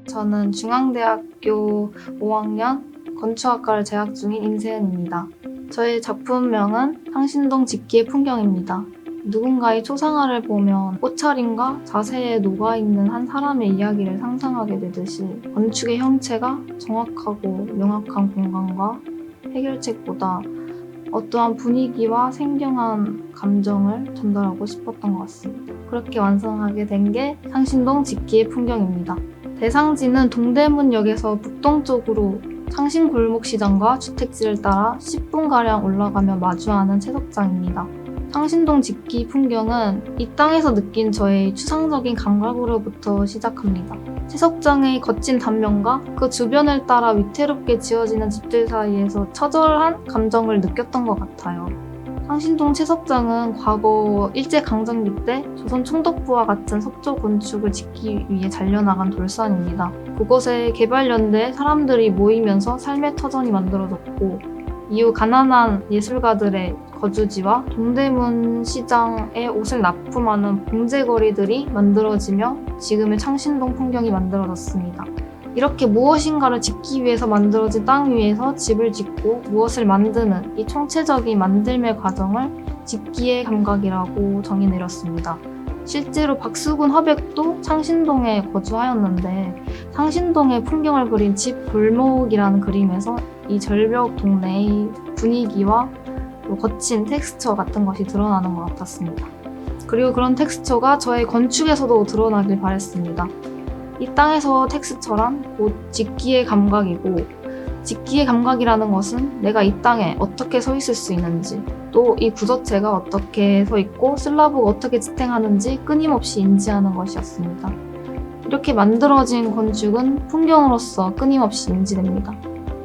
저는 중앙대학교 5학년 건축학과를 재학 중인 임세은입니다. 저의 작품명은 상신동 집기의 풍경입니다. 누군가의 초상화를 보면 옷차림과 자세에 녹아있는 한 사람의 이야기를 상상하게 되듯이 건축의 형체가 정확하고 명확한 공간과 해결책보다 어떠한 분위기와 생경한 감정을 전달하고 싶었던 것 같습니다. 그렇게 완성하게 된 게 상신동 집기의 풍경입니다. 대상지는 동대문역에서 북동쪽으로 상신골목시장과 주택지를 따라 10분가량 올라가며 마주하는 채석장입니다. 상신동 집기 풍경은 이 땅에서 느낀 저의 추상적인 감각으로부터 시작합니다. 채석장의 거친 단면과 그 주변을 따라 위태롭게 지어지는 집들 사이에서 처절한 감정을 느꼈던 것 같아요. 상신동 채석장은 과거 일제강점기 때 조선 총독부와 같은 석조 건축을 짓기 위해 잘려나간 돌산입니다. 그곳에 개발연대 사람들이 모이면서 삶의 터전이 만들어졌고 이후 가난한 예술가들의 거주지와 동대문 시장에 옷을 납품하는 봉제거리들이 만들어지며 지금의 창신동 풍경이 만들어졌습니다. 이렇게 무엇인가를 짓기 위해서 만들어진 땅 위에서 집을 짓고 무엇을 만드는 이 총체적인 만들매 과정을 집기의 감각이라고 정의 내렸습니다. 실제로 박수근 화백도 창신동에 거주하였는데 상신동의 풍경을 그린 집 골목이라는 그림에서 이 절벽 동네의 분위기와 거친 텍스처 같은 것이 드러나는 것 같았습니다. 그리고 그런 텍스처가 저의 건축에서도 드러나길 바랬습니다. 이 땅에서 텍스처란 곧 집기의 감각이고 집기의 감각이라는 것은 내가 이 땅에 어떻게 서 있을 수 있는지 또 이 구조체가 어떻게 서 있고 슬라브가 어떻게 지탱하는지 끊임없이 인지하는 것이었습니다. 이렇게 만들어진 건축은 풍경으로서 끊임없이 인지됩니다.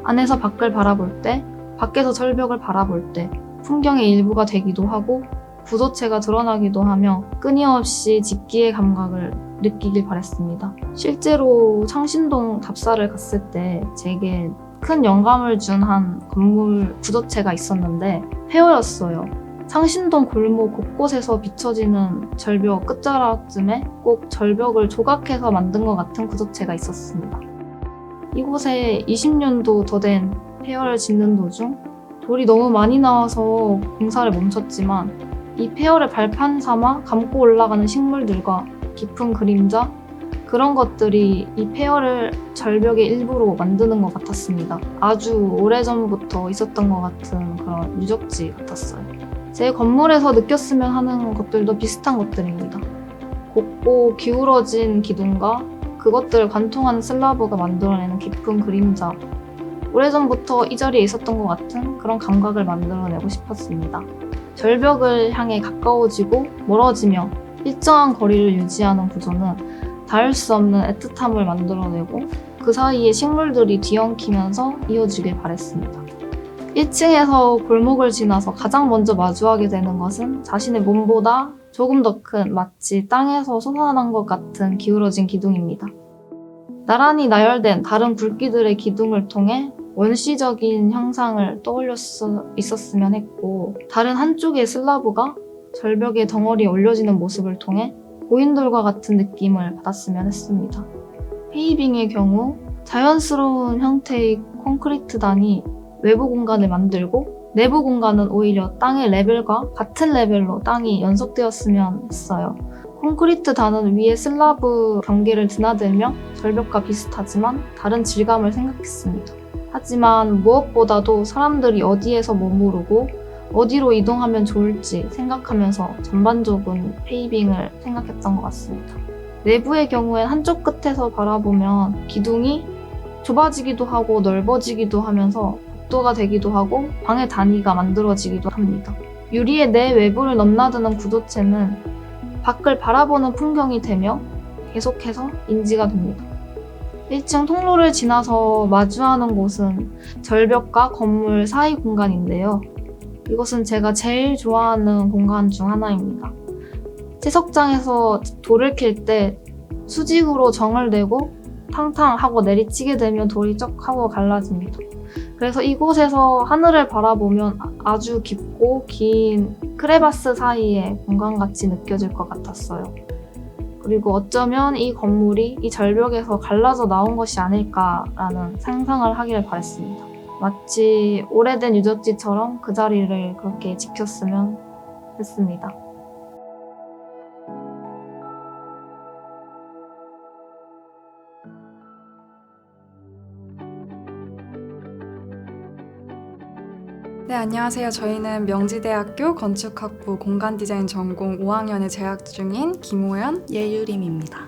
안에서 밖을 바라볼 때, 밖에서 절벽을 바라볼 때 풍경의 일부가 되기도 하고 구조체가 드러나기도 하며 끊임없이 집기의 감각을 느끼길 바랬습니다. 실제로 창신동 답사를 갔을 때 제게 큰 영감을 준 한 건물 구조체가 있었는데 폐허였어요. 창신동 골목 곳곳에서 비춰지는 절벽 끝자락쯤에 꼭 절벽을 조각해서 만든 것 같은 구조체가 있었습니다. 이곳에 20년도 더 된 폐허를 짓는 도중 돌이 너무 많이 나와서 공사를 멈췄지만 이 폐허를 발판 삼아 감고 올라가는 식물들과 깊은 그림자 그런 것들이 이 폐허를 절벽의 일부로 만드는 것 같았습니다. 아주 오래전부터 있었던 것 같은 그런 유적지 같았어요. 제 건물에서 느꼈으면 하는 것들도 비슷한 것들입니다. 곱고 기울어진 기둥과 그것들을 관통하는 슬라브가 만들어내는 깊은 그림자 오래전부터 이 자리에 있었던 것 같은 그런 감각을 만들어내고 싶었습니다. 절벽을 향해 가까워지고 멀어지며 일정한 거리를 유지하는 구조는 닿을 수 없는 애틋함을 만들어내고 그 사이에 식물들이 뒤엉키면서 이어지길 바랬습니다. 1층에서 골목을 지나서 가장 먼저 마주하게 되는 것은 자신의 몸보다 조금 더 큰 마치 땅에서 솟아난 것 같은 기울어진 기둥입니다. 나란히 나열된 다른 굵기들의 기둥을 통해 원시적인 형상을 떠올릴 수 있었으면 했고 다른 한쪽의 슬라브가 절벽의 덩어리에 올려지는 모습을 통해 고인돌과 같은 느낌을 받았으면 했습니다. 페이빙의 경우 자연스러운 형태의 콘크리트단이 외부 공간을 만들고 내부 공간은 오히려 땅의 레벨과 같은 레벨로 땅이 연속되었으면 했어요. 콘크리트 단은 위에 슬라브 경계를 드나들며 절벽과 비슷하지만 다른 질감을 생각했습니다. 하지만 무엇보다도 사람들이 어디에서 머무르고 어디로 이동하면 좋을지 생각하면서 전반적인 페이빙을 생각했던 것 같습니다. 내부의 경우엔 한쪽 끝에서 바라보면 기둥이 좁아지기도 하고 넓어지기도 하면서 복도가 되기도 하고 방의 단위가 만들어지기도 합니다. 유리의 내 외부를 넘나드는 구조체는 밖을 바라보는 풍경이 되며 계속해서 인지가 됩니다. 1층 통로를 지나서 마주하는 곳은 절벽과 건물 사이 공간인데요. 이것은 제가 제일 좋아하는 공간 중 하나입니다. 채석장에서 돌을 캘 때 수직으로 정을 내고 탕탕 하고 내리치게 되면 돌이 쩍 하고 갈라집니다. 그래서 이곳에서 하늘을 바라보면 아주 깊고 긴 크레바스 사이의 공간같이 느껴질 것 같았어요. 그리고 어쩌면 이 건물이 이 절벽에서 갈라져 나온 것이 아닐까라는 상상을 하기를 바랬습니다. 마치 오래된 유적지처럼 그 자리를 그렇게 지켰으면 했습니다. 네, 안녕하세요. 저희는 명지대학교 건축학부 공간디자인 전공 5학년에 재학 중인 김호연, 예유림입니다.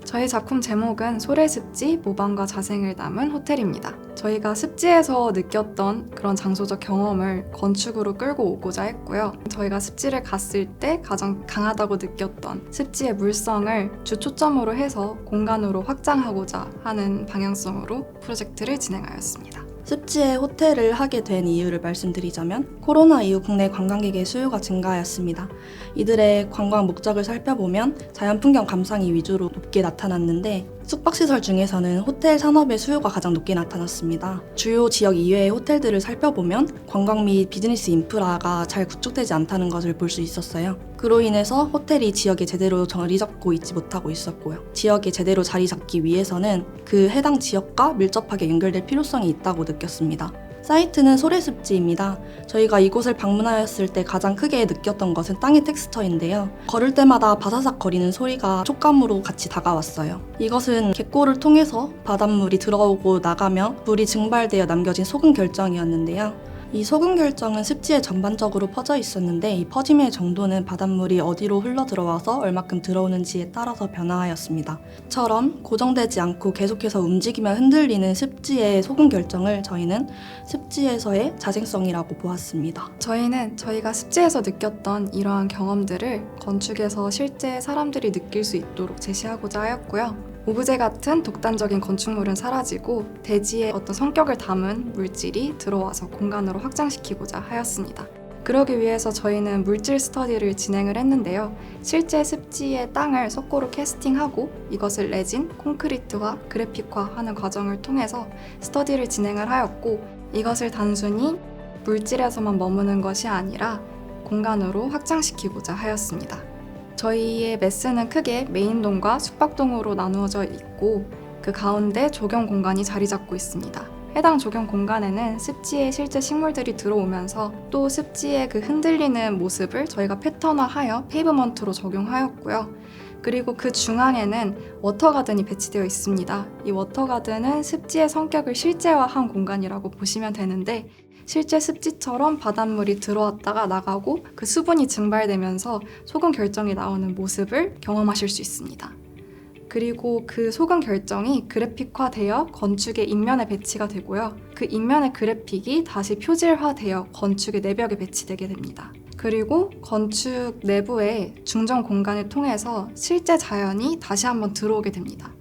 저희 작품 제목은 소래습지, 모방과 자생을 담은 호텔입니다. 저희가 습지에서 느꼈던 그런 장소적 경험을 건축으로 끌고 오고자 했고요. 저희가 습지를 갔을 때 가장 강하다고 느꼈던 습지의 물성을 주 초점으로 해서 공간으로 확장하고자 하는 방향성으로 프로젝트를 진행하였습니다. 습지에 호텔을 하게 된 이유를 말씀드리자면 코로나 이후 국내 관광객의 수요가 증가하였습니다. 이들의 관광 목적을 살펴보면 자연풍경 감상이 위주로 높게 나타났는데 숙박시설 중에서는 호텔 산업의 수요가 가장 높게 나타났습니다. 주요 지역 이외의 호텔들을 살펴보면 관광 및 비즈니스 인프라가 잘 구축되지 않다는 것을 볼 수 있었어요. 그로 인해서 호텔이 지역에 제대로 자리 잡고 있지 못하고 있었고요. 지역에 제대로 자리 잡기 위해서는 그 해당 지역과 밀접하게 연결될 필요성이 있다고 느꼈습니다. 사이트는 소래습지입니다. 저희가 이곳을 방문하였을 때 가장 크게 느꼈던 것은 땅의 텍스처인데요. 걸을 때마다 바사삭 거리는 소리가 촉감으로 같이 다가왔어요. 이것은 갯골을 통해서 바닷물이 들어오고 나가며 물이 증발되어 남겨진 소금 결정이었는데요. 이 소금 결정은 습지에 전반적으로 퍼져 있었는데 이 퍼짐의 정도는 바닷물이 어디로 흘러 들어와서 얼마큼 들어오는지에 따라서 변화하였습니다. 처럼 고정되지 않고 계속해서 움직이며 흔들리는 습지의 소금 결정을 저희는 습지에서의 자생성이라고 보았습니다. 저희는 저희가 습지에서 느꼈던 이러한 경험들을 건축에서 실제 사람들이 느낄 수 있도록 제시하고자 하였고요. 오브제 같은 독단적인 건축물은 사라지고 대지의 어떤 성격을 담은 물질이 들어와서 공간으로 확장시키고자 하였습니다. 그러기 위해서 저희는 물질 스터디를 진행을 했는데요. 실제 습지의 땅을 석고로 캐스팅하고 이것을 레진, 콘크리트화, 그래픽화하는 과정을 통해서 스터디를 진행을 하였고 이것을 단순히 물질에서만 머무는 것이 아니라 공간으로 확장시키고자 하였습니다. 저희의 메스는 크게 메인동과 숙박동으로 나누어져 있고 그 가운데 조경 공간이 자리 잡고 있습니다. 해당 조경 공간에는 습지에 실제 식물들이 들어오면서 또 습지의 그 흔들리는 모습을 저희가 패턴화하여 페이브먼트로 적용하였고요. 그리고 그 중앙에는 워터가든이 배치되어 있습니다. 이 워터가든은 습지의 성격을 실제화한 공간이라고 보시면 되는데 실제 습지처럼 바닷물이 들어왔다가 나가고 그 수분이 증발되면서 소금 결정이 나오는 모습을 경험하실 수 있습니다. 그리고 그 소금 결정이 그래픽화되어 건축의 인면에 배치가 되고요. 그 인면의 그래픽이 다시 표질화되어 건축의 내벽에 배치되게 됩니다. 그리고 건축 내부의 중정 공간을 통해서 실제 자연이 다시 한번 들어오게 됩니다.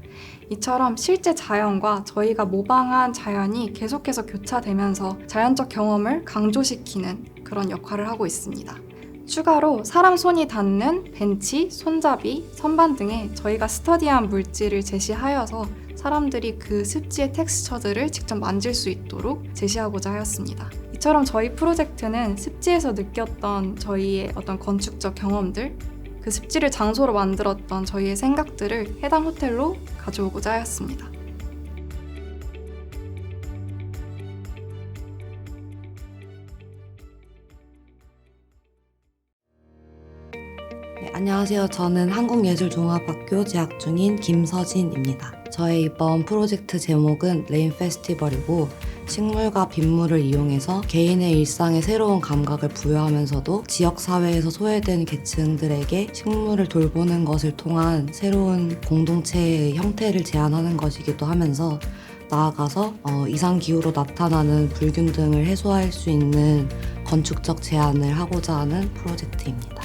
이처럼 실제 자연과 저희가 모방한 자연이 계속해서 교차되면서 자연적 경험을 강조시키는 그런 역할을 하고 있습니다. 추가로 사람 손이 닿는 벤치, 손잡이, 선반 등에 저희가 스터디한 물질을 제시하여서 사람들이 그 습지의 텍스처들을 직접 만질 수 있도록 제시하고자 하였습니다. 이처럼 저희 프로젝트는 습지에서 느꼈던 저희의 어떤 건축적 경험들, 그 습지를 장소로 만들었던 저희의 생각들을 해당 호텔로 가져오고자 하였습니다. 네, 안녕하세요. 저는 한국예술종합학교 재학 중인 김서진입니다. 저의 이번 프로젝트 제목은 레인 페스티벌이고 식물과 빗물을 이용해서 개인의 일상에 새로운 감각을 부여하면서도 지역사회에서 소외된 계층들에게 식물을 돌보는 것을 통한 새로운 공동체의 형태를 제안하는 것이기도 하면서 나아가서 이상기후로 나타나는 불균등을 해소할 수 있는 건축적 제안을 하고자 하는 프로젝트입니다.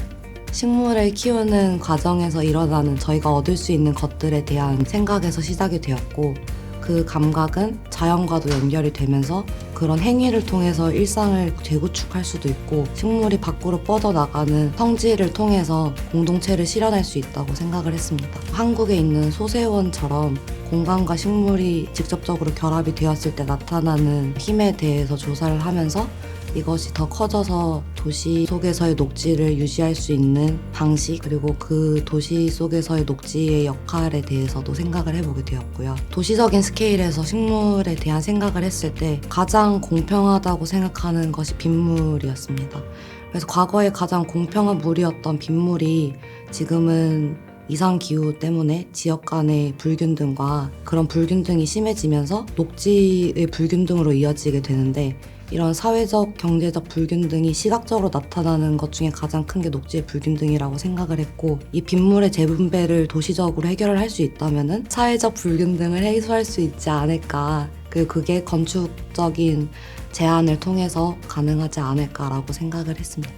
식물을 키우는 과정에서 일어나는 저희가 얻을 수 있는 것들에 대한 생각에서 시작이 되었고 그 감각은 자연과도 연결이 되면서 그런 행위를 통해서 일상을 재구축할 수도 있고 식물이 밖으로 뻗어나가는 성지를 통해서 공동체를 실현할 수 있다고 생각을 했습니다. 한국에 있는 소세원처럼 공간과 식물이 직접적으로 결합이 되었을 때 나타나는 힘에 대해서 조사를 하면서 이것이 더 커져서 도시 속에서의 녹지를 유지할 수 있는 방식, 그리고 그 도시 속에서의 녹지의 역할에 대해서도 생각을 해보게 되었고요. 도시적인 스케일에서 식물에 대한 생각을 했을 때 가장 공평하다고 생각하는 것이 빗물이었습니다. 그래서 과거에 가장 공평한 물이었던 빗물이 지금은 이상기후 때문에 지역 간의 불균등과 그런 불균등이 심해지면서 녹지의 불균등으로 이어지게 되는데, 이런 사회적, 경제적 불균등이 시각적으로 나타나는 것 중에 가장 큰 게 녹지의 불균등이라고 생각을 했고, 이 빗물의 재분배를 도시적으로 해결을 할 수 있다면은 사회적 불균등을 해소할 수 있지 않을까, 그리고 그게 건축적인 제안을 통해서 가능하지 않을까라고 생각을 했습니다.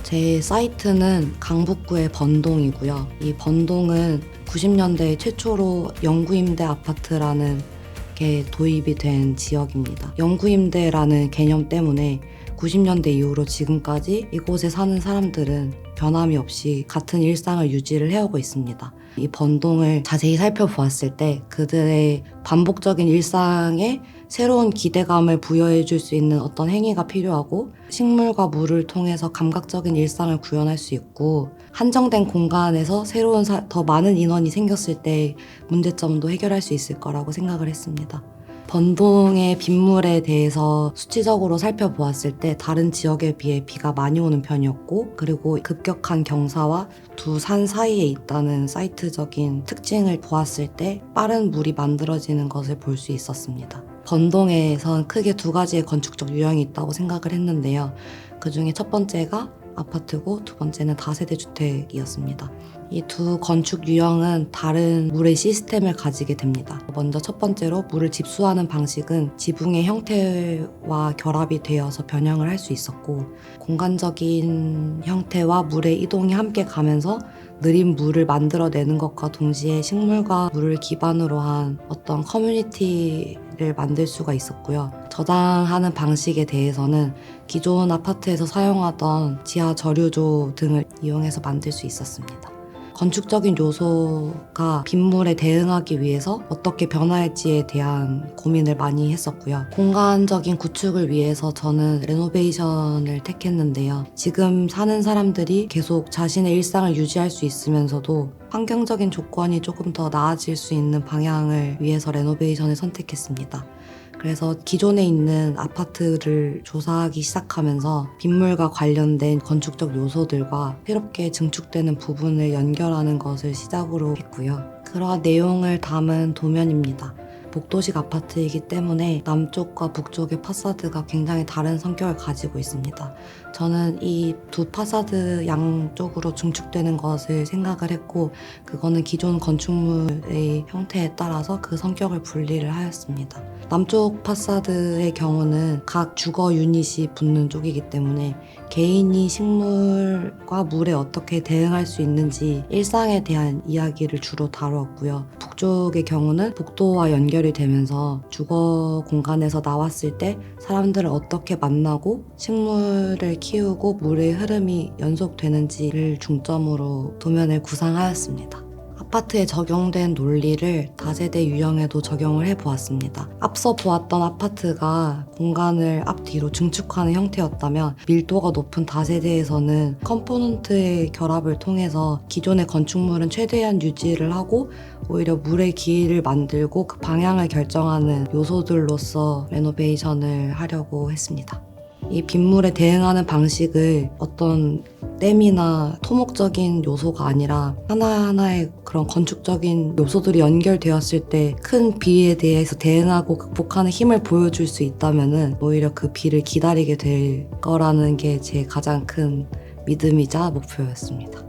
제 사이트는 강북구의 번동이고요. 이 번동은 90년대 최초로 영구임대 아파트라는 게 도입이 된 지역입니다. 영구임대라는 개념 때문에 90년대 이후로 지금까지 이곳에 사는 사람들은 변함이 없이 같은 일상을 유지를 해오고 있습니다. 이 번동을 자세히 살펴보았을 때 그들의 반복적인 일상에 새로운 기대감을 부여해 줄 수 있는 어떤 행위가 필요하고, 식물과 물을 통해서 감각적인 일상을 구현할 수 있고, 한정된 공간에서 새로운 더 많은 인원이 생겼을 때 문제점도 해결할 수 있을 거라고 생각을 했습니다. 번동의 빗물에 대해서 수치적으로 살펴보았을 때 다른 지역에 비해 비가 많이 오는 편이었고, 그리고 급격한 경사와 두 산 사이에 있다는 사이트적인 특징을 보았을 때 빠른 물이 만들어지는 것을 볼 수 있었습니다. 번동에선 크게 두 가지의 건축적 유형이 있다고 생각을 했는데요. 그 중에 첫 번째가 아파트고 두 번째는 다세대 주택이었습니다. 이 두 건축 유형은 다른 물의 시스템을 가지게 됩니다. 먼저 첫 번째로 물을 집수하는 방식은 지붕의 형태와 결합이 되어서 변형을 할 수 있었고, 공간적인 형태와 물의 이동이 함께 가면서 느린 물을 만들어내는 것과 동시에 식물과 물을 기반으로 한 어떤 커뮤니티를 만들 수가 있었고요. 저장하는 방식에 대해서는 기존 아파트에서 사용하던 지하 저류조 등을 이용해서 만들 수 있었습니다. 건축적인 요소가 빗물에 대응하기 위해서 어떻게 변화할지에 대한 고민을 많이 했었고요. 공간적인 구축을 위해서 저는 레노베이션을 택했는데요. 지금 사는 사람들이 계속 자신의 일상을 유지할 수 있으면서도 환경적인 조건이 조금 더 나아질 수 있는 방향을 위해서 레노베이션을 선택했습니다. 그래서 기존에 있는 아파트를 조사하기 시작하면서 빗물과 관련된 건축적 요소들과 새롭게 증축되는 부분을 연결하는 것을 시작으로 했고요. 그러한 내용을 담은 도면입니다. 복도식 아파트이기 때문에 남쪽과 북쪽의 파사드가 굉장히 다른 성격을 가지고 있습니다. 저는 이 두 파사드 양쪽으로 중축되는 것을 생각을 했고, 그거는 기존 건축물의 형태에 따라서 그 성격을 분리를 하였습니다. 남쪽 파사드의 경우는 각 주거 유닛이 붙는 쪽이기 때문에 개인이 식물과 물에 어떻게 대응할 수 있는지 일상에 대한 이야기를 주로 다루었고요. 북쪽의 경우는 복도와 연결이 되면서 주거 공간에서 나왔을 때 사람들을 어떻게 만나고 식물을 키우고 물의 흐름이 연속되는지를 중점으로 도면을 구상하였습니다. 아파트에 적용된 논리를 다세대 유형에도 적용을 해보았습니다. 앞서 보았던 아파트가 공간을 앞뒤로 증축하는 형태였다면, 밀도가 높은 다세대에서는 컴포넌트의 결합을 통해서 기존의 건축물은 최대한 유지를 하고 오히려 물의 길이를 만들고 그 방향을 결정하는 요소들로서 레노베이션을 하려고 했습니다. 이 빗물에 대응하는 방식을 어떤 댐이나 토목적인 요소가 아니라 하나하나의 그런 건축적인 요소들이 연결되었을 때 큰 비에 대해서 대응하고 극복하는 힘을 보여줄 수 있다면은 오히려 그 비를 기다리게 될 거라는 게 제 가장 큰 믿음이자 목표였습니다.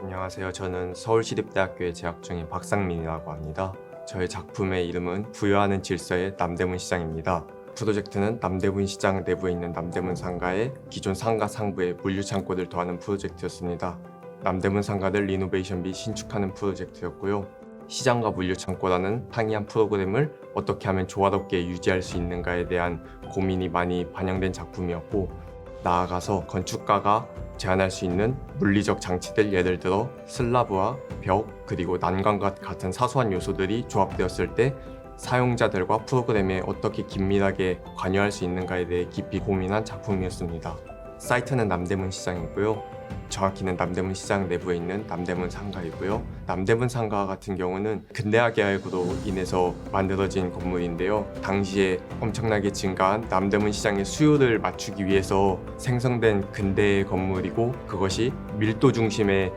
안녕하세요. 저는 서울시립대학교에 재학 중인 박상민이라고 합니다. 저의 작품의 이름은 부여하는 질서의 남대문 시장입니다. 프로젝트는 남대문 시장 내부에 있는 남대문 상가의 기존 상가 상부의 물류 창고를 더하는 프로젝트였습니다. 남대문 상가를 리노베이션 및 신축하는 프로젝트였고요. 시장과 물류창고라는 상이한 프로그램을 어떻게 하면 조화롭게 유지할 수 있는가에 대한 고민이 많이 반영된 작품이었고, 나아가서 건축가가 제안할 수 있는 물리적 장치들, 예를 들어 슬라브와 벽 그리고 난간과 같은 사소한 요소들이 조합되었을 때 사용자들과 프로그램에 어떻게 긴밀하게 관여할 수 있는가에 대해 깊이 고민한 작품이었습니다. 사이트는 남대문 시장이고요. 정확히는 남대문 시장 내부에 있는 남대문 상가이고요. 남대문 상가 같은 경우는 근대화 계획으로 인해서 만들어진 건물인데요. 당시에 엄청나게 증가한 남대문 시장의 수요를 맞추기 위해서 생성된 근대 건물이고, 그것이 밀도 중심의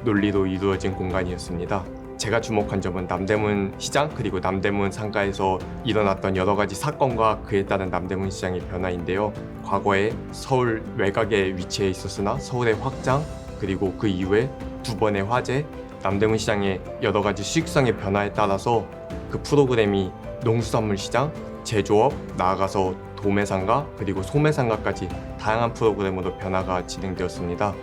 논리로 이루어진 공간이었습니다. 제가 주목한 점은 남대문 시장 그리고 남대문 상가에서 일어났던 여러 가지 사건과 그에 따른 남대문 시장의 변화인데요. 과거에 서울 외곽에 위치해 있었으나 서울의 확장 그리고 그 이후에 두 번의 화재, 남대문 시장의 여러 가지 수익성의 변화에 따라서 그 프로그램이 농수산물 시장, 제조업, 나아가서 도매상가 그리고 소매상가까지 다양한 프로그램으로 변화가 진행되었습니다.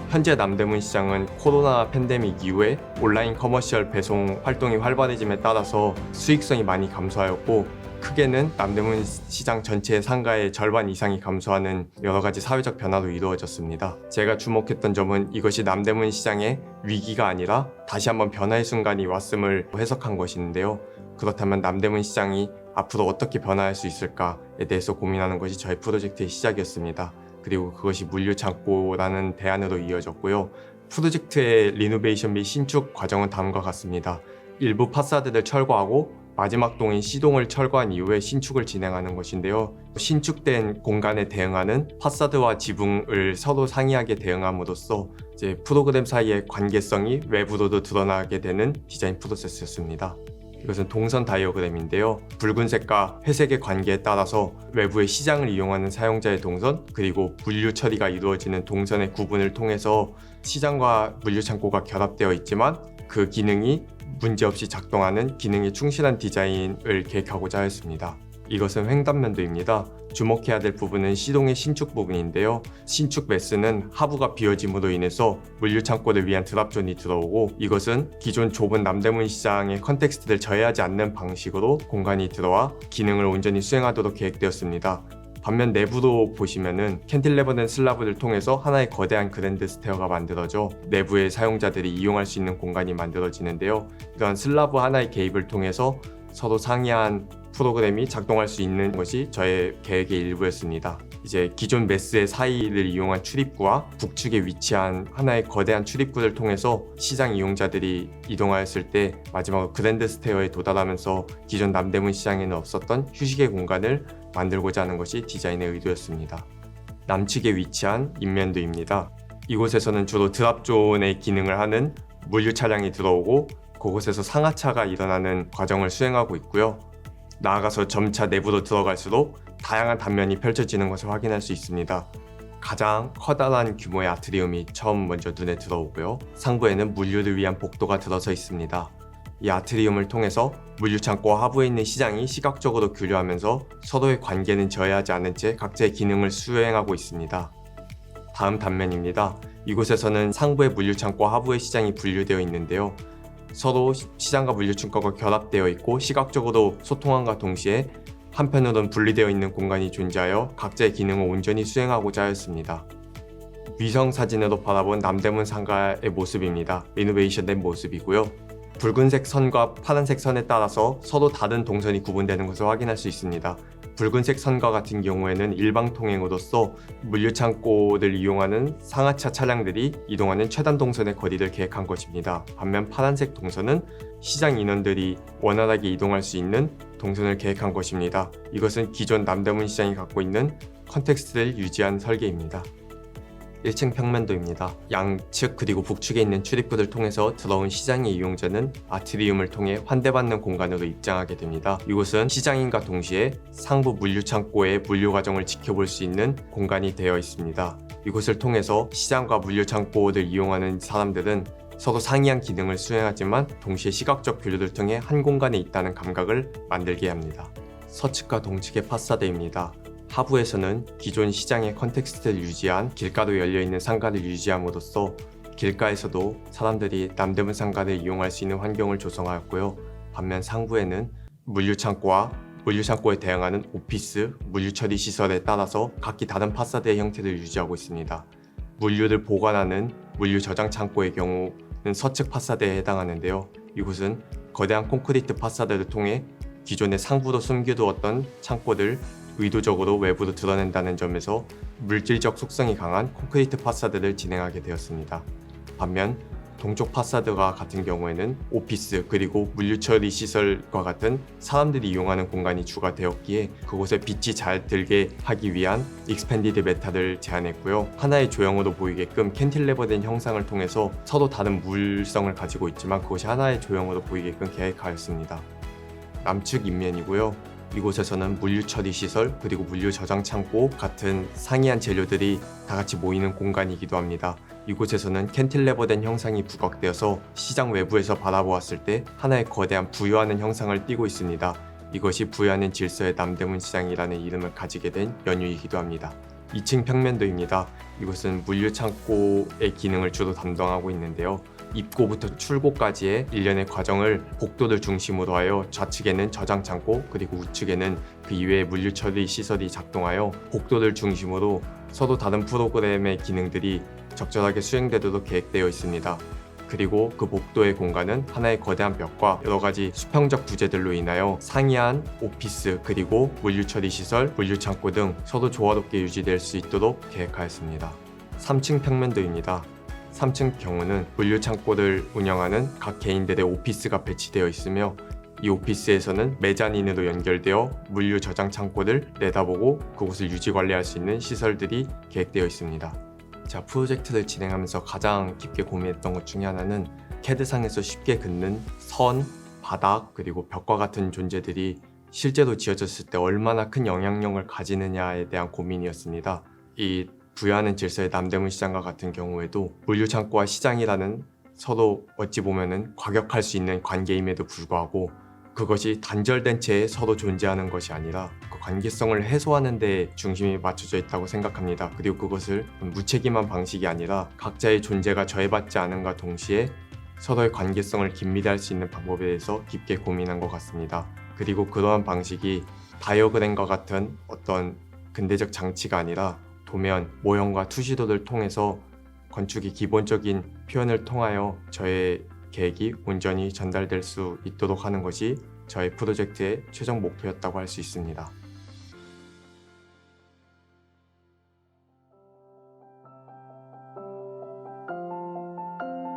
현재 남대문 시장은 코로나 팬데믹 이후에 온라인 커머셜 배송 활동이 활발해짐에 따라서 수익성이 많이 감소하였고, 크게는 남대문 시장 전체의 상가의 절반 이상이 감소하는 여러 가지 사회적 변화로 이루어졌습니다. 제가 주목했던 점은 이것이 남대문 시장의 위기가 아니라 다시 한번 변화의 순간이 왔음을 해석한 것인데요. 그렇다면 남대문 시장이 앞으로 어떻게 변화할 수 있을까에 대해서 고민하는 것이 저희 프로젝트의 시작이었습니다. 그리고 그것이 물류창고라는 대안으로 이어졌고요. 프로젝트의 리노베이션 및 신축 과정은 다음과 같습니다. 일부 파사드를 철거하고 마지막 동인 C동을 철거한 이후에 신축을 진행하는 것인데요. 신축된 공간에 대응하는 파사드와 지붕을 서로 상이하게 대응함으로써 이제 프로그램 사이의 관계성이 외부로도 드러나게 되는 디자인 프로세스였습니다. 이것은 동선 다이어그램인데요. 붉은색과 회색의 관계에 따라서 외부의 시장을 이용하는 사용자의 동선, 그리고 물류 처리가 이루어지는 동선의 구분을 통해서 시장과 물류 창고가 결합되어 있지만 그 기능이 문제없이 작동하는 기능에 충실한 디자인을 계획하고자 하였습니다. 이것은 횡단면도입니다. 주목해야 될 부분은 C동의 신축 부분인데요. 신축 매스는 하부가 비어짐으로 인해서 물류창고를 위한 드랍존이 들어오고, 이것은 기존 좁은 남대문 시장의 컨텍스트를 저해하지 않는 방식으로 공간이 들어와 기능을 온전히 수행하도록 계획되었습니다. 반면 내부로 보시면은 캔틸레버된 슬라브를 통해서 하나의 거대한 그랜드 스테어가 만들어져 내부의 사용자들이 이용할 수 있는 공간이 만들어지는데요. 이러한 슬라브 하나의 개입을 통해서 서로 상이한 프로그램이 작동할 수 있는 것이 저의 계획의 일부였습니다. 이제 기존 메스의 사이를 이용한 출입구와 북측에 위치한 하나의 거대한 출입구를 통해서 시장 이용자들이 이동하였을 때 마지막으로 그랜드 스테어에 도달하면서 기존 남대문 시장에는 없었던 휴식의 공간을 만들고자 하는 것이 디자인의 의도였습니다. 남측에 위치한 인면도입니다. 이곳에서는 주로 드랍존의 기능을 하는 물류 차량이 들어오고, 그곳에서 상하차가 일어나는 과정을 수행하고 있고요. 나아가서 점차 내부로 들어갈수록 다양한 단면이 펼쳐지는 것을 확인할 수 있습니다. 가장 커다란 규모의 아트리움이 처음 먼저 눈에 들어오고요. 상부에는 물류를 위한 복도가 들어서 있습니다. 이 아트리움을 통해서 물류창고와 하부에 있는 시장이 시각적으로 교류하면서 서로의 관계는 저해하지 않은 채 각자의 기능을 수행하고 있습니다. 다음 단면입니다. 이곳에서는 상부의 물류창고와 하부의 시장이 분류되어 있는데요. 서로 시장과 물류창고가 결합되어 있고 시각적으로 소통함과 동시에 한편으로는 분리되어 있는 공간이 존재하여 각자의 기능을 온전히 수행하고자 하였습니다. 위성 사진으로 바라본 남대문 상가의 모습입니다. 리노베이션된 모습이고요. 붉은색 선과 파란색 선에 따라서 서로 다른 동선이 구분되는 것을 확인할 수 있습니다. 붉은색 선과 같은 경우에는 일방 통행으로서 물류창고를 이용하는 상하차 차량들이 이동하는 최단 동선의 거리를 계획한 것입니다. 반면 파란색 동선은 시장 인원들이 원활하게 이동할 수 있는 동선을 계획한 것입니다. 이것은 기존 남대문 시장이 갖고 있는 컨텍스트를 유지한 설계입니다. 1층 평면도입니다. 양측 그리고 북측에 있는 출입구를 통해서 들어온 시장의 이용자는 아트리움을 통해 환대받는 공간으로 입장하게 됩니다. 이곳은 시장인과 동시에 상부 물류창고의 물류 과정을 지켜볼 수 있는 공간이 되어 있습니다. 이곳을 통해서 시장과 물류창고를 이용하는 사람들은 서로 상이한 기능을 수행하지만 동시에 시각적 교류를 통해 한 공간에 있다는 감각을 만들게 합니다. 서측과 동측의 파사드입니다. 하부에서는 기존 시장의 컨텍스트를 유지한 길가로 열려있는 상가를 유지함으로써 길가에서도 사람들이 남대문 상가를 이용할 수 있는 환경을 조성하였고요. 반면 상부에는 물류창고와 물류창고에 대응하는 오피스, 물류처리 시설에 따라서 각기 다른 파사드의 형태를 유지하고 있습니다. 물류를 보관하는 물류 저장 창고의 경우는 서측 파사드에 해당하는데요. 이곳은 거대한 콘크리트 파사드를 통해 기존의 상부로 숨겨두었던 창고를 의도적으로 외부로 드러낸다는 점에서 물질적 속성이 강한 콘크리트 파사드를 진행하게 되었습니다. 반면 동쪽 파사드와 같은 경우에는 오피스 그리고 물류처리 시설과 같은 사람들이 이용하는 공간이 추가되었기에 그곳에 빛이 잘 들게 하기 위한 익스펜디드 메탈을 제안했고요. 하나의 조형으로 보이게끔 캔틸레버된 형상을 통해서 서로 다른 물성을 가지고 있지만 그것이 하나의 조형으로 보이게끔 계획하였습니다. 남측 인면이고요. 이곳에서는 물류처리 시설 그리고 물류 저장 창고 같은 상이한 재료들이 다 같이 모이는 공간이기도 합니다. 이곳에서는 캔틸레버된 형상이 부각되어서 시장 외부에서 바라보았을 때 하나의 거대한 부여하는 형상을 띠고 있습니다. 이것이 부여하는 질서의 남대문 시장이라는 이름을 가지게 된 연유이기도 합니다. 2층 평면도입니다. 이곳은 물류 창고의 기능을 주로 담당하고 있는데요. 입고부터 출고까지의 일련의 과정을 복도를 중심으로 하여 좌측에는 저장 창고 그리고 우측에는 그 이외의 물류 처리 시설이 작동하여 복도를 중심으로 서로 다른 프로그램의 기능들이 적절하게 수행되도록 계획되어 있습니다. 그리고 그 복도의 공간은 하나의 거대한 벽과 여러가지 수평적 부재들로 인하여 상이한 오피스 그리고 물류처리 시설, 물류창고 등 서로 조화롭게 유지될 수 있도록 계획하였습니다. 3층 평면도입니다. 3층 경우는 물류창고를 운영하는 각 개인들의 오피스가 배치되어 있으며 이 오피스에서는 메자닌으로 연결되어 물류 저장 창고를 내다보고 그곳을 유지 관리할 수 있는 시설들이 계획되어 있습니다. 자, 프로젝트를 진행하면서 가장 깊게 고민했던 것 중에 하나는 CAD상에서 쉽게 긋는 선, 바닥, 그리고 벽과 같은 존재들이 실제로 지어졌을 때 얼마나 큰 영향력을 가지느냐에 대한 고민이었습니다. 이 부여하는 질서의 남대문 시장과 같은 경우에도 물류창고와 시장이라는 서로 어찌 보면은 과격할 수 있는 관계임에도 불구하고 그것이 단절된 채 서로 존재하는 것이 아니라 그 관계성을 해소하는 데 중심이 맞춰져 있다고 생각합니다. 그리고 그것을 무책임한 방식이 아니라 각자의 존재가 저해받지 않은가 동시에 서로의 관계성을 긴밀히 할 수 있는 방법에 대해서 깊게 고민한 것 같습니다. 그리고 그러한 방식이 다이어그램과 같은 어떤 근대적 장치가 아니라 도면, 모형과 투시도를 통해서 건축의 기본적인 표현을 통하여 저의 계획이 온전히 전달될 수 있도록 하는 것이 저의 프로젝트의 최종 목표였다고 할 수 있습니다.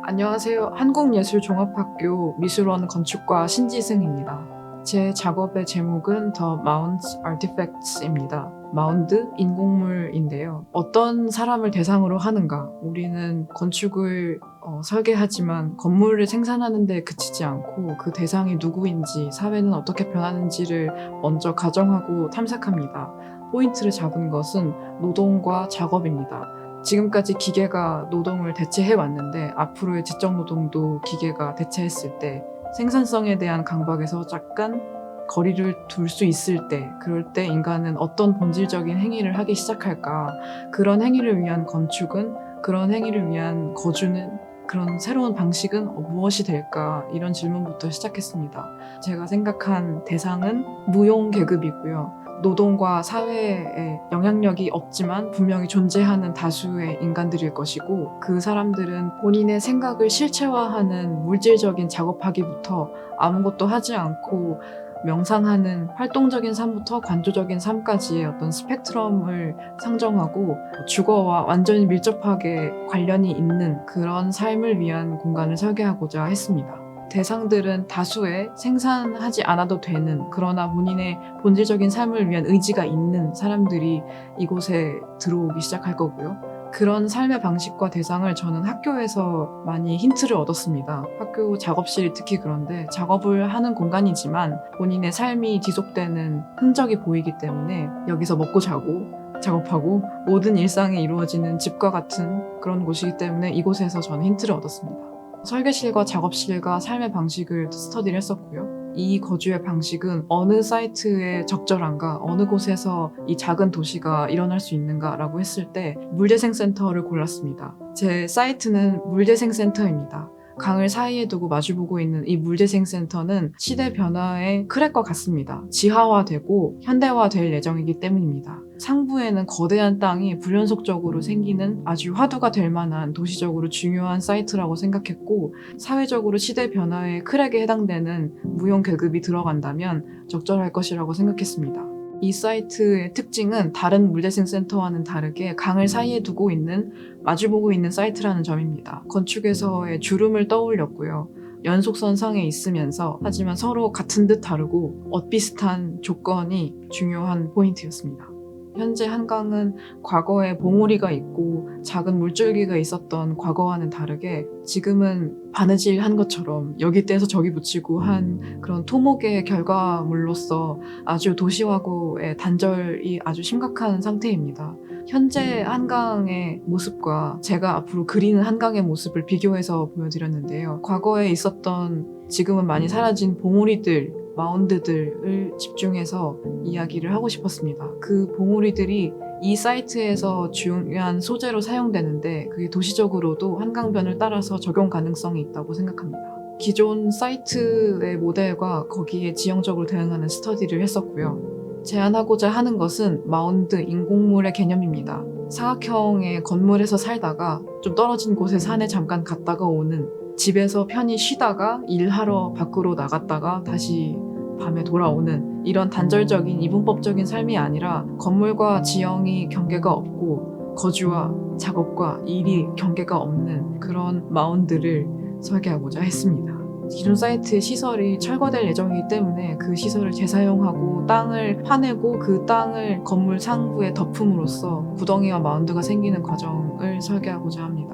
안녕하세요. 한국예술종합학교 미술원 건축과 신지승입니다. 제 작업의 제목은 The Mound Artifacts입니다. 마운드, 인공물인데요. 어떤 사람을 대상으로 하는가? 우리는 건축을 설계하지만 건물을 생산하는 데 그치지 않고 그 대상이 누구인지, 사회는 어떻게 변하는지를 먼저 가정하고 탐색합니다. 포인트를 잡은 것은 노동과 작업입니다. 지금까지 기계가 노동을 대체해왔는데 앞으로의 지적 노동도 기계가 대체했을 때 생산성에 대한 강박에서 약간 거리를 둘 수 있을 때, 그럴 때 인간은 어떤 본질적인 행위를 하기 시작할까? 그런 행위를 위한 건축은, 그런 행위를 위한 거주는, 그런 새로운 방식은 무엇이 될까? 이런 질문부터 시작했습니다. 제가 생각한 대상은 무용계급이고요. 노동과 사회에 영향력이 없지만 분명히 존재하는 다수의 인간들일 것이고, 그 사람들은 본인의 생각을 실체화하는 물질적인 작업하기부터 아무것도 하지 않고 명상하는 활동적인 삶부터 관조적인 삶까지의 어떤 스펙트럼을 상정하고 주거와 완전히 밀접하게 관련이 있는 그런 삶을 위한 공간을 설계하고자 했습니다. 대상들은 다수의 생산하지 않아도 되는, 그러나 본인의 본질적인 삶을 위한 의지가 있는 사람들이 이곳에 들어오기 시작할 거고요. 그런 삶의 방식과 대상을 저는 학교에서 많이 힌트를 얻었습니다. 학교 작업실이 특히 그런데 작업을 하는 공간이지만 본인의 삶이 지속되는 흔적이 보이기 때문에 여기서 먹고 자고 작업하고 모든 일상이 이루어지는 집과 같은 그런 곳이기 때문에 이곳에서 저는 힌트를 얻었습니다. 설계실과 작업실과 삶의 방식을 스터디를 했었고요. 이 거주의 방식은 어느 사이트에 적절한가, 어느 곳에서 이 작은 도시가 일어날 수 있는가라고 했을 때 물재생센터를 골랐습니다. 제 사이트는 물재생센터입니다. 강을 사이에 두고 마주보고 있는 이 물재생센터는 시대 변화의 크랙과 같습니다. 지하화되고 현대화될 예정이기 때문입니다. 상부에는 거대한 땅이 불연속적으로 생기는 아주 화두가 될 만한 도시적으로 중요한 사이트라고 생각했고, 사회적으로 시대 변화의 크랙에 해당되는 무용 계급이 들어간다면 적절할 것이라고 생각했습니다. 이 사이트의 특징은 다른 물재생센터와는 다르게 강을 사이에 두고 있는, 마주보고 있는 사이트라는 점입니다. 건축에서의 주름을 떠올렸고요. 연속선상에 있으면서 하지만 서로 같은 듯 다르고 엇비슷한 조건이 중요한 포인트였습니다. 현재 한강은 과거에 봉우리가 있고 작은 물줄기가 있었던 과거와는 다르게 지금은 바느질한 것처럼 여기 떼서 저기 붙이고 한 그런 토목의 결과물로서 아주 도시화고의 단절이 아주 심각한 상태입니다. 현재 한강의 모습과 제가 앞으로 그리는 한강의 모습을 비교해서 보여드렸는데요. 과거에 있었던, 지금은 많이 사라진 봉우리들, 마운드들을 집중해서 이야기를 하고 싶었습니다. 그 봉우리들이 이 사이트에서 중요한 소재로 사용되는데 그게 도시적으로도 한강변을 따라서 적용 가능성이 있다고 생각합니다. 기존 사이트의 모델과 거기에 지형적으로 대응하는 스터디를 했었고요. 제안하고자 하는 것은 마운드, 인공물의 개념입니다. 사각형의 건물에서 살다가 좀 떨어진 곳에 산에 잠깐 갔다가 오는, 집에서 편히 쉬다가 일하러 밖으로 나갔다가 다시 밤에 돌아오는 이런 단절적인 이분법적인 삶이 아니라 건물과 지형이 경계가 없고 거주와 작업과 일이 경계가 없는 그런 마운드를 설계하고자 했습니다. 기존 사이트의 시설이 철거될 예정이기 때문에 그 시설을 재사용하고 땅을 파내고 그 땅을 건물 상부에 덮음으로써 구덩이와 마운드가 생기는 과정을 설계하고자 합니다.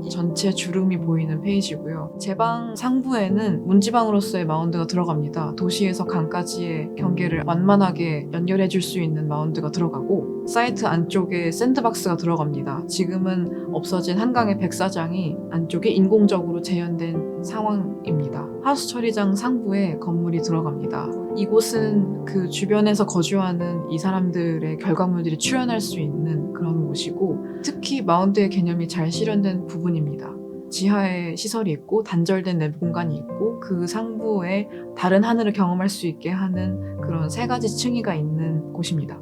전체 주름이 보이는 페이지고요. 제방 상부에는 문지방으로서의 마운드가 들어갑니다. 도시에서 강까지의 경계를 완만하게 연결해 줄 수 있는 마운드가 들어가고, 사이트 안쪽에 샌드박스가 들어갑니다. 지금은 없어진 한강의 백사장이 안쪽에 인공적으로 재현된 상황입니다. 하수 처리장 상부에 건물이 들어갑니다. 이곳은 그 주변에서 거주하는 이 사람들의 결과물들이 출현할 수 있는 그런 곳이고, 특히 마운드의 개념이 잘 실현된 부분입니다. 지하에 시설이 있고 단절된 내부 공간이 있고 그 상부에 다른 하늘을 경험할 수 있게 하는 그런 3가지 층위가 있는 곳입니다.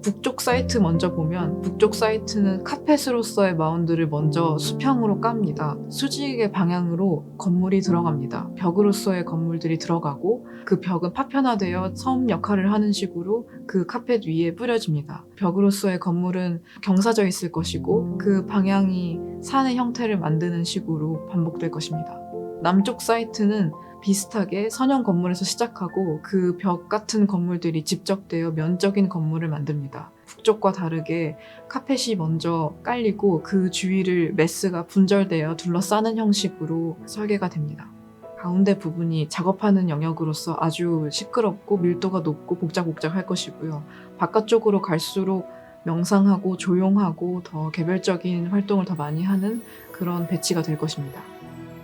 북쪽 사이트 먼저 보면, 북쪽 사이트는 카펫으로서의 마운드를 먼저 수평으로 깝니다. 수직의 방향으로 건물이 들어갑니다. 벽으로서의 건물들이 들어가고 그 벽은 파편화되어 섬 역할을 하는 식으로 그 카펫 위에 뿌려집니다. 벽으로서의 건물은 경사져 있을 것이고 그 방향이 산의 형태를 만드는 식으로 반복될 것입니다. 남쪽 사이트는 비슷하게 선형 건물에서 시작하고 그 벽 같은 건물들이 집적되어 면적인 건물을 만듭니다. 북쪽과 다르게 카펫이 먼저 깔리고 그 주위를 메스가 분절되어 둘러싸는 형식으로 설계가 됩니다. 가운데 부분이 작업하는 영역으로서 아주 시끄럽고 밀도가 높고 복작복작할 것이고요. 바깥쪽으로 갈수록 명상하고 조용하고 더 개별적인 활동을 더 많이 하는 그런 배치가 될 것입니다.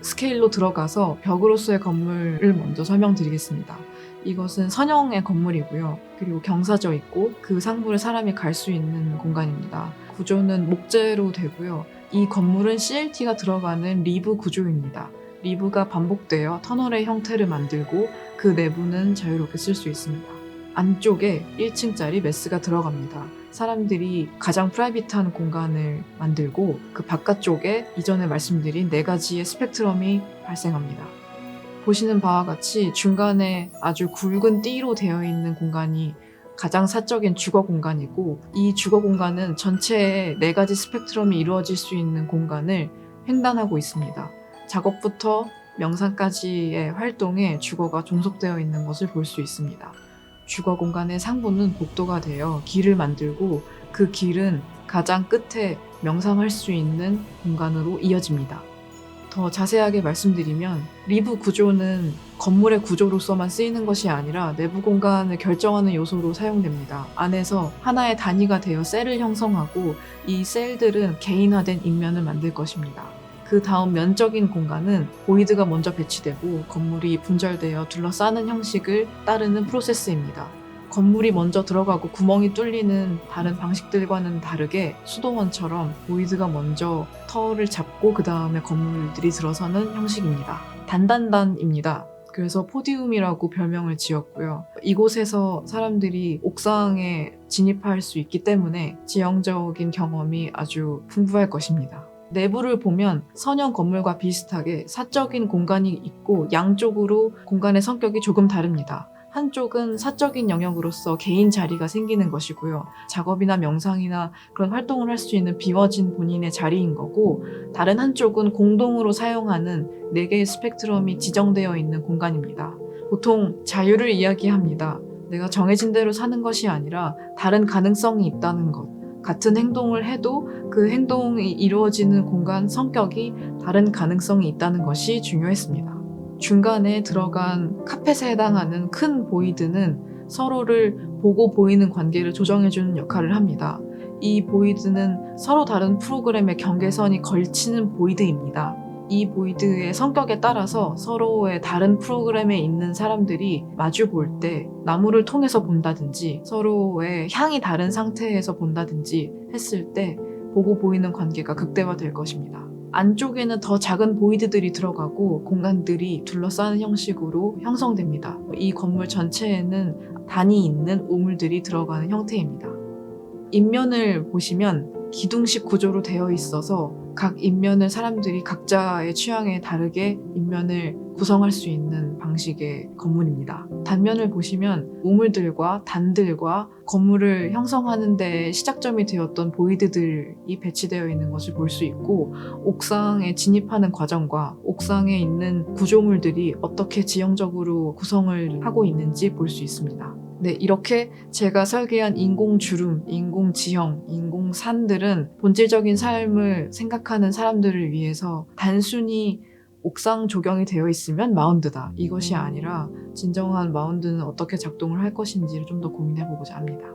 스케일로 들어가서 벽으로서의 건물을 먼저 설명드리겠습니다. 이것은 선형의 건물이고요. 그리고 경사져 있고 그 상부를 사람이 갈 수 있는 공간입니다. 구조는 목재로 되고요. 이 건물은 CLT가 들어가는 리브 구조입니다. 리브가 반복되어 터널의 형태를 만들고 그 내부는 자유롭게 쓸 수 있습니다. 안쪽에 1층짜리 메스가 들어갑니다. 사람들이 가장 프라이빗한 공간을 만들고 그 바깥쪽에 이전에 말씀드린 4가지의 스펙트럼이 발생합니다. 보시는 바와 같이 중간에 아주 굵은 띠로 되어 있는 공간이 가장 사적인 주거 공간이고, 이 주거 공간은 전체의 4가지 스펙트럼이 이루어질 수 있는 공간을 횡단하고 있습니다. 작업부터 명상까지의 활동에 주거가 종속되어 있는 것을 볼 수 있습니다. 주거 공간의 상부는 복도가 되어 길을 만들고 그 길은 가장 끝에 명상할 수 있는 공간으로 이어집니다. 더 자세하게 말씀드리면 리브 구조는 건물의 구조로서만 쓰이는 것이 아니라 내부 공간을 결정하는 요소로 사용됩니다. 안에서 하나의 단위가 되어 셀을 형성하고 이 셀들은 개인화된 인면을 만들 것입니다. 그 다음 면적인 공간은 보이드가 먼저 배치되고 건물이 분절되어 둘러싸는 형식을 따르는 프로세스입니다. 건물이 먼저 들어가고 구멍이 뚫리는 다른 방식들과는 다르게 수도원처럼 보이드가 먼저 터를 잡고 그 다음에 건물들이 들어서는 형식입니다. 단단단입니다. 그래서 포디움이라고 별명을 지었고요. 이곳에서 사람들이 옥상에 진입할 수 있기 때문에 지형적인 경험이 아주 풍부할 것입니다. 내부를 보면 선형 건물과 비슷하게 사적인 공간이 있고 양쪽으로 공간의 성격이 조금 다릅니다. 한쪽은 사적인 영역으로서 개인 자리가 생기는 것이고요. 작업이나 명상이나 그런 활동을 할 수 있는 비워진 본인의 자리인 거고, 다른 한쪽은 공동으로 사용하는 4개의 스펙트럼이 지정되어 있는 공간입니다. 보통 자유를 이야기합니다. 내가 정해진 대로 사는 것이 아니라 다른 가능성이 있다는 것. 같은 행동을 해도 그 행동이 이루어지는 공간 성격이 다른 가능성이 있다는 것이 중요했습니다. 중간에 들어간 카펫에 해당하는 큰 보이드는 서로를 보고 보이는 관계를 조정해주는 역할을 합니다. 이 보이드는 서로 다른 프로그램의 경계선이 걸치는 보이드입니다. 이 보이드의 성격에 따라서 서로의 다른 프로그램에 있는 사람들이 마주 볼 때 나무를 통해서 본다든지 서로의 향이 다른 상태에서 본다든지 했을 때 보고 보이는 관계가 극대화될 것입니다. 안쪽에는 더 작은 보이드들이 들어가고 공간들이 둘러싸는 형식으로 형성됩니다. 이 건물 전체에는 단이 있는 우물들이 들어가는 형태입니다. 인면을 보시면 기둥식 구조로 되어 있어서 각 인면을 사람들이 각자의 취향에 다르게 인면을 구성할 수 있는 방식의 건물입니다. 단면을 보시면 우물들과 단들과 건물을 형성하는 데 시작점이 되었던 보이드들이 배치되어 있는 것을 볼 수 있고, 옥상에 진입하는 과정과 옥상에 있는 구조물들이 어떻게 지형적으로 구성을 하고 있는지 볼 수 있습니다. 네, 이렇게 제가 설계한 인공주름, 인공지형, 인공산들은 본질적인 삶을 생각하는 사람들을 위해서 단순히 옥상 조경이 되어 있으면 마운드다, 이것이 아니라 진정한 마운드는 어떻게 작동을 할 것인지를 좀 더 고민해보고자 합니다.